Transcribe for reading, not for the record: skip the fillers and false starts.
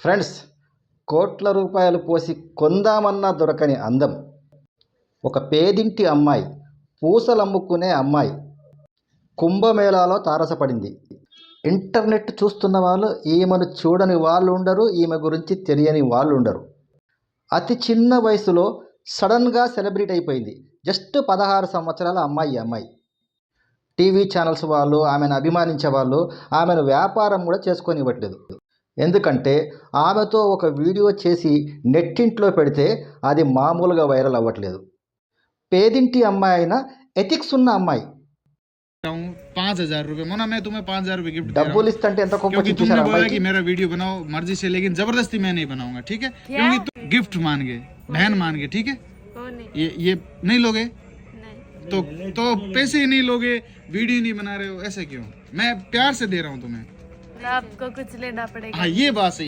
Friends, కోట్ల రూపాయలు పోసి కొందామన్నా దొరకని అందం. ఒక పేదింటి అమ్మాయి, పూసలమ్ముకునే అమ్మాయి కుంభమేళాలో తారసపడింది. ఇంటర్నెట్ చూస్తున్న వాళ్ళు ఈమెను చూడని వాళ్ళు ఉండరు, ఈమె గురించి తెలియని వాళ్ళు ఉండరు. అతి చిన్న వయసులో సడన్గా సెలబ్రిటీ అయిపోయింది. జస్ట్ 16 సంవత్సరాల అమ్మాయి. టీవీ ఛానల్స్ వాళ్ళు, ఆమెను అభిమానించే వాళ్ళు ఆమెను వ్యాపారం కూడా చేసుకొనివ్వట్లేదు. ఎందుకంటే ఆమెతో ఒక వీడియో చేసి నెట్టింట్లో పెడితే అది మామూలుగా వైరల్ అవ్వట్లేదు. పేదింటి అమ్మాయి అయినా ఎథిక్స్ ఉన్న అమ్మాయి. 5,000 रुपए मोना, मैं तुम्हें 5,000 रुपए गिफ्ट డబ్బులు ఇస్తంటే ఎంత కోపం क्योंकि చూసారా तुमने बोला అమ్మాయికి? कि मेरा वीडियो बनाओ मर्जी से, लेकिन जबरदस्ती मैं नहीं बनाऊंगा, ठीक है? क्योंकि तुम गिफ्ट मान गए, बहन मान गए, ठीक है? ये नहीं लोगे? नहीं। तो पैसे ही नहीं लोगे, वीडियो नहीं बना रहे हो, ऐसे क्यों? मैं प्यार से दे रहा हूँ तुम्हें। आपको कुछ लेना पड़ेगा। हाँ, ये बात सही।